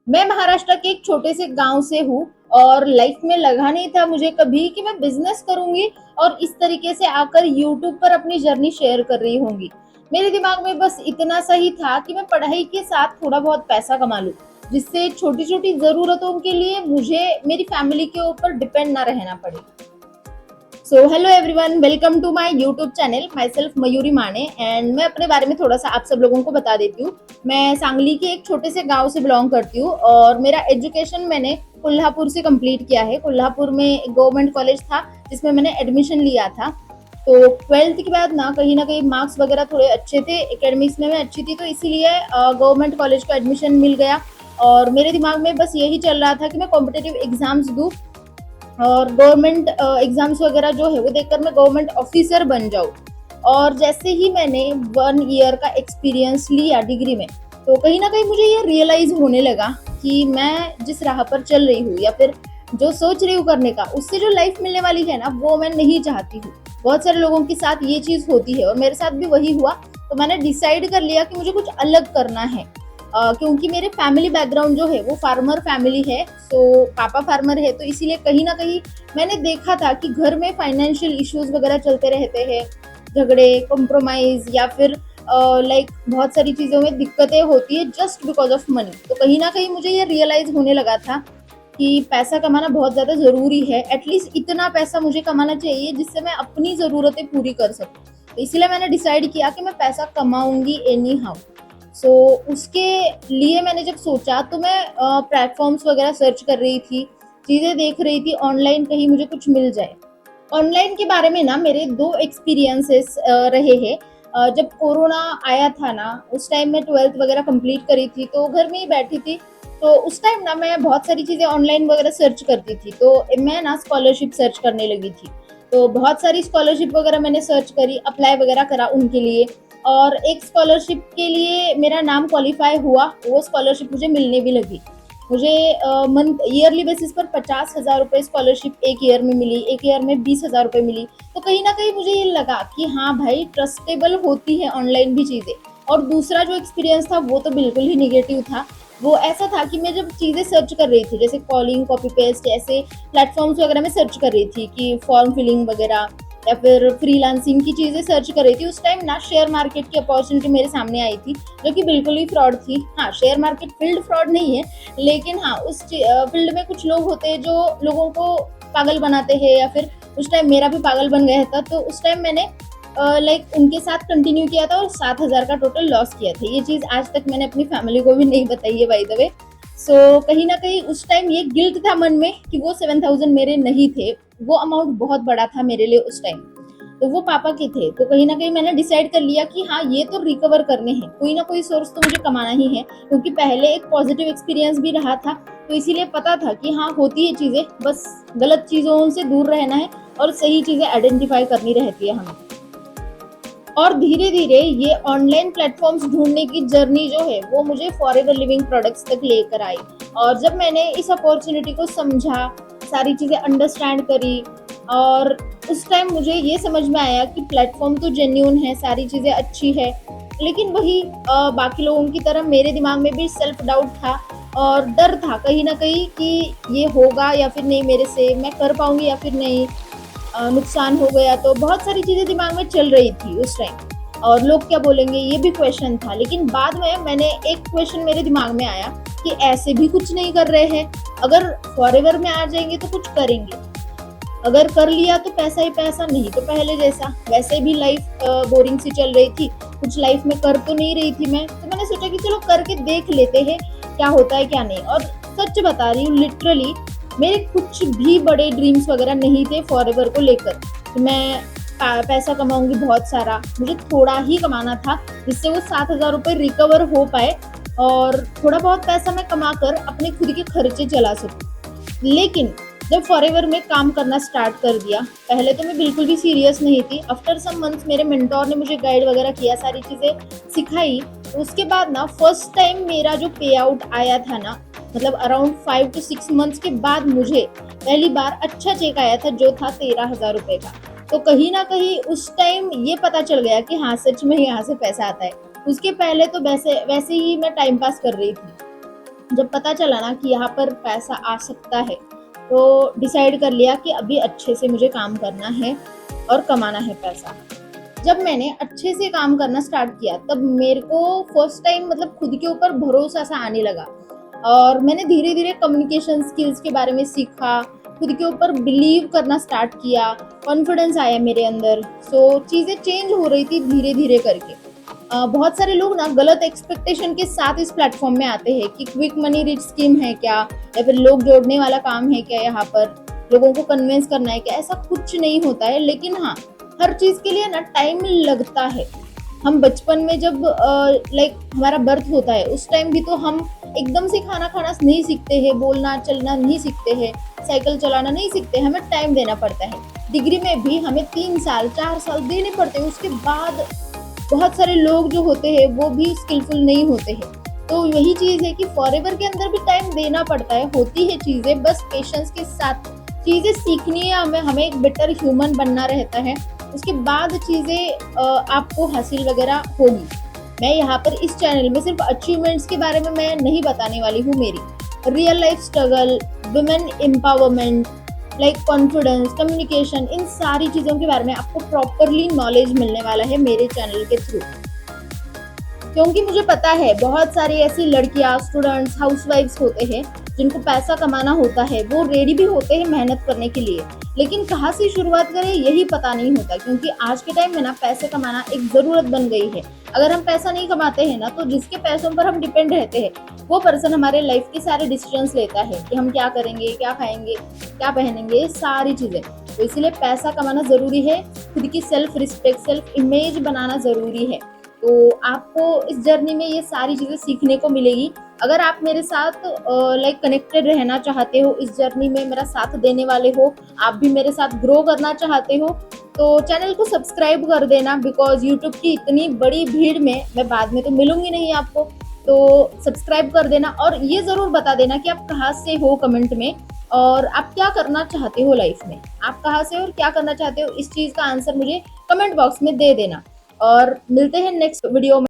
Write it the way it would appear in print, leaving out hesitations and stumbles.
मैं महाराष्ट्र के एक छोटे से गांव से हूँ और लाइफ में लगा नहीं था मुझे कभी कि मैं बिजनेस करूंगी और इस तरीके से आकर यूट्यूब पर अपनी जर्नी शेयर कर रही होंगी। मेरे दिमाग में बस इतना सही था कि मैं पढ़ाई के साथ थोड़ा बहुत पैसा कमा लूं, जिससे छोटी छोटी जरूरतों के लिए मुझे मेरी फैमिली के ऊपर डिपेंड ना रहना पड़े। So hello everyone, welcome to my YouTube channel. Myself Mayuri Mane and मैं अपने बारे में थोड़ा सा आप सब लोगों को बता देती हूँ। मैं सांगली के एक छोटे से गांव से बिलोंग करती हूँ और मेरा एजुकेशन मैंने कोल्हापुर से कंप्लीट किया है। कोल्हापुर में गवर्नमेंट कॉलेज था जिसमें मैंने एडमिशन लिया था। तो ट्वेल्थ के बाद ना कहीं मार्क्स वगैरह थोड़े अच्छे थे, एकेडमिक्स में मैं अच्छी थी, तो इसीलिए गवर्नमेंट कॉलेज का एडमिशन मिल गया। और मेरे दिमाग में बस यही चल रहा था कि मैं कॉम्पिटेटिव एग्जाम्स दूँ और गवर्नमेंट एग्जाम्स वगैरह जो है वो देखकर मैं गवर्नमेंट ऑफिसर बन जाऊँ। और जैसे ही मैंने 1 ईयर का एक्सपीरियंस लिया डिग्री में, तो कहीं ना कहीं मुझे ये रियलाइज होने लगा कि मैं जिस राह पर चल रही हूँ या फिर जो सोच रही हूँ करने का, उससे जो लाइफ मिलने वाली है ना, वो मैं नहीं चाहती हूँ। बहुत सारे लोगों के साथ ये चीज होती है और मेरे साथ भी वही हुआ। तो मैंने डिसाइड कर लिया कि मुझे कुछ अलग करना है। क्योंकि मेरे फैमिली बैकग्राउंड जो है वो फार्मर फैमिली है। सो पापा फार्मर है, तो इसीलिए कहीं ना कहीं मैंने देखा था कि घर में फाइनेंशियल इश्यूज वगैरह चलते रहते हैं, झगड़े, कॉम्प्रोमाइज या फिर लाइक बहुत सारी चीज़ों में दिक्कतें होती है जस्ट बिकॉज ऑफ मनी। तो कहीं ना कहीं मुझे ये रियलाइज होने लगा था कि पैसा कमाना बहुत ज़्यादा ज़रूरी है। एटलीस्ट इतना पैसा मुझे कमाना चाहिए जिससे मैं अपनी ज़रूरतें पूरी कर सकूँ। तो इसीलिए मैंने डिसाइड किया कि मैं पैसा कमाऊंगी एनी हाउ। सो उसके लिए मैंने जब सोचा तो मैं प्लेटफॉर्म्स वगैरह सर्च कर रही थी, चीज़ें देख रही थी ऑनलाइन, कहीं मुझे कुछ मिल जाए। ऑनलाइन के बारे में ना मेरे दो एक्सपीरियंसेस रहे हैं। जब कोरोना आया था ना, उस टाइम मैं ट्वेल्थ वगैरह कंप्लीट करी थी तो घर में ही बैठी थी। तो उस टाइम ना मैं बहुत सारी चीज़ें ऑनलाइन वगैरह सर्च करती थी, तो मैं ना स्कॉलरशिप सर्च करने लगी थी। तो बहुत सारी स्कॉलरशिप वगैरह मैंने सर्च करी, अप्लाई वगैरह करा उनके लिए। और एक स्कॉलरशिप के लिए मेरा नाम क्वालिफाई हुआ, वो स्कॉलरशिप मुझे मिलने भी लगी। मुझे मंथ ईयरली बेसिस पर 50,000 रुपये स्कॉलरशिप एक ईयर में मिली, एक ईयर में 20,000 रुपये मिली। तो कहीं ना कहीं मुझे ये लगा कि हाँ भाई, ट्रस्टेबल होती है ऑनलाइन भी चीज़ें। और दूसरा जो एक्सपीरियंस था वो तो बिल्कुल ही निगेटिव था। वो ऐसा था कि मैं जब चीज़ें सर्च कर रही थी, जैसे कॉलिंग, कॉपी पेस्ट, ऐसे प्लेटफॉर्म्स वगैरह में सर्च कर रही थी कि फॉर्म फिलिंग वगैरह या फिर फ्रीलांसिंग की चीज़ें सर्च कर रही थी, उस टाइम ना शेयर मार्केट की अपॉर्चुनिटी मेरे सामने आई थी, जो कि बिल्कुल ही फ्रॉड थी। हाँ, शेयर मार्केट फील्ड फ्रॉड नहीं है, लेकिन हाँ उस फील्ड में कुछ लोग होते हैं जो लोगों को पागल बनाते हैं, या फिर उस टाइम मेरा भी पागल बन गया था। तो उस टाइम मैंने लाइक उनके साथ कंटिन्यू किया था और 7,000 का टोटल लॉस किया था। ये चीज़ आज तक मैंने अपनी फैमिली को भी नहीं बताई है, बाय द वे। सो कहीं ना कहीं उस टाइम ये गिल्ट था मन में कि वो 7,000 मेरे नहीं थे। वो अमाउंट बहुत बड़ा था मेरे लिए उस टाइम, तो वो पापा के थे। तो कहीं ना कहीं मैंने डिसाइड कर लिया कि हाँ, ये तो रिकवर करने हैं, कोई ना कोई सोर्स तो मुझे कमाना ही है, क्योंकि पहले एक पॉजिटिव एक्सपीरियंस भी रहा था। तो इसीलिए पता था कि हाँ, होती है चीज़ें, बस गलत चीज़ों से दूर रहना है और सही चीज़ें आइडेंटिफाई करनी रहती है हमें। और धीरे धीरे ये ऑनलाइन प्लेटफॉर्म्स ढूंढने की जर्नी जो है वो मुझे फॉरएवर लिविंग प्रोडक्ट्स तक लेकर आई। और जब मैंने इस अपॉर्चुनिटी को समझा, सारी चीज़ें अंडरस्टैंड करी, और उस टाइम मुझे ये समझ में आया कि प्लेटफॉर्म तो जेन्यून है, सारी चीज़ें अच्छी है, लेकिन वही बाकी लोगों की तरह मेरे दिमाग में भी सेल्फ डाउट था और डर था कहीं ना कहीं कि ये होगा या फिर नहीं, मेरे से मैं कर पाऊंगी या फिर नहीं, नुकसान हो गया। तो बहुत सारी चीज़ें दिमाग में चल रही थी उस टाइम, और लोग क्या बोलेंगे ये भी क्वेश्चन था। लेकिन बाद में मैंने एक क्वेश्चन मेरे दिमाग में आया कि ऐसे भी कुछ नहीं कर रहे हैं, अगर फॉरएवर में आ जाएंगे तो कुछ करेंगे, अगर कर लिया तो पैसा ही पैसा, नहीं तो पहले जैसा। वैसे भी लाइफ बोरिंग सी चल रही थी, कुछ लाइफ में कर तो नहीं रही थी मैं, तो मैंने सोचा कि चलो करके देख लेते हैं क्या होता है क्या नहीं। और सच बता रही हूँ, लिटरली मेरे कुछ भी बड़े ड्रीम्स वगैरह नहीं थे फॉरएवर को लेकर कि मैं पैसा कमाऊंगी बहुत सारा। मुझे थोड़ा ही कमाना था जिससे वो 7,000 रुपये रिकवर हो पाए और थोड़ा बहुत पैसा मैं कमा कर अपने खुद के खर्चे चला सकूं। लेकिन जब फॉरएवर में काम करना स्टार्ट कर दिया, पहले तो मैं बिल्कुल भी सीरियस नहीं थी। आफ्टर सम मंथ्स मेरे मेंटोर ने मुझे गाइड वगैरह किया, सारी चीज़ें सिखाई। तो उसके बाद ना फर्स्ट टाइम मेरा जो पे आउट आया था ना, मतलब अराउंड 5 to 6 मंथ्स के बाद मुझे पहली बार अच्छा चेक आया था, जो था 13,000 रुपये का। तो कहीं ना कहीं उस टाइम ये पता चल गया कि हाँ, सच में यहाँ से पैसा आता है। उसके पहले तो वैसे वैसे ही मैं टाइम पास कर रही थी। जब पता चला ना कि यहाँ पर पैसा आ सकता है, तो डिसाइड कर लिया कि अभी अच्छे से मुझे काम करना है और कमाना है पैसा। जब मैंने अच्छे से काम करना स्टार्ट किया, तब मेरे को फर्स्ट टाइम मतलब खुद के ऊपर भरोसा सा आने लगा, और मैंने धीरे धीरे कम्युनिकेशन स्किल्स के बारे में सीखा, खुद के ऊपर बिलीव करना स्टार्ट किया, कॉन्फिडेंस आया मेरे अंदर। सो चीज़ें चेंज हो रही थी धीरे धीरे करके। बहुत सारे लोग ना गलत एक्सपेक्टेशन के साथ इस प्लेटफॉर्म में आते हैं कि क्विक मनी रिच स्कीम है क्या, या फिर लोग जोड़ने वाला काम है क्या, यहाँ पर लोगों को कन्विंस करना है क्या। ऐसा कुछ नहीं होता है, लेकिन हाँ, हर चीज़ के लिए ना टाइम लगता है। हम बचपन में जब लाइक हमारा बर्थ होता है, उस टाइम भी तो हम एकदम से खाना खाना नहीं सीखते हैं, बोलना चलना नहीं सीखते हैं, साइकिल चलाना नहीं सीखते, हमें टाइम देना पड़ता है। डिग्री में भी हमें 3 साल 4 साल देने पड़ते हैं, उसके बाद बहुत सारे लोग जो होते हैं वो भी स्किलफुल नहीं होते हैं। तो यही चीज़ है कि फॉरएवर के अंदर भी टाइम देना पड़ता है, होती है चीज़ें, बस पेशेंस के साथ चीज़ें सीखनी है हमें, हमें एक बेटर ह्यूमन बनना रहता है। उसके बाद चीज़ें आपको हासिल वगैरह होगी। मैं यहाँ पर इस चैनल में सिर्फ अचीवमेंट्स के बारे में मैं नहीं बताने वाली हूँ, मेरी real life struggle, women empowerment, like confidence, communication, इन सारी चीज़ों के बारे में आपको प्रॉपरली नॉलेज मिलने वाला है मेरे चैनल के थ्रू। क्योंकि मुझे पता है बहुत सारी ऐसी लड़कियां, स्टूडेंट्स, हाउसवाइफ्स होते हैं जिनको पैसा कमाना होता है, वो रेडी भी होते हैं मेहनत करने के लिए, लेकिन कहाँ से शुरुआत करें यही पता नहीं होता। क्योंकि आज के टाइम में ना पैसे कमाना एक ज़रूरत बन गई है। अगर हम पैसा नहीं कमाते हैं ना, तो जिसके पैसों पर हम डिपेंड रहते हैं, वो पर्सन हमारे लाइफ के सारे डिसीजंस लेता है कि हम क्या करेंगे, क्या खाएंगे, क्या पहनेंगे, ये सारी चीज़ें। तो इसलिए पैसा कमाना ज़रूरी है, खुद की सेल्फ रिस्पेक्ट, सेल्फ इमेज बनाना ज़रूरी है। तो आपको इस जर्नी में ये सारी चीज़ें सीखने को मिलेगी। अगर आप मेरे साथ लाइक कनेक्टेड रहना चाहते हो, इस जर्नी में मेरा साथ देने वाले हो, आप भी मेरे साथ ग्रो करना चाहते हो, तो चैनल को सब्सक्राइब कर देना। बिकॉज यूट्यूब की इतनी बड़ी भीड़ में मैं बाद में तो मिलूंगी नहीं आपको, तो सब्सक्राइब कर देना। और ये ज़रूर बता देना कि आप कहाँ से हो कमेंट में, और आप क्या करना चाहते हो लाइफ में, आप कहाँ से हो और क्या करना चाहते हो, इस चीज़ का आंसर मुझे कमेंट बॉक्स में दे देना। और मिलते हैं नेक्स्ट वीडियो में।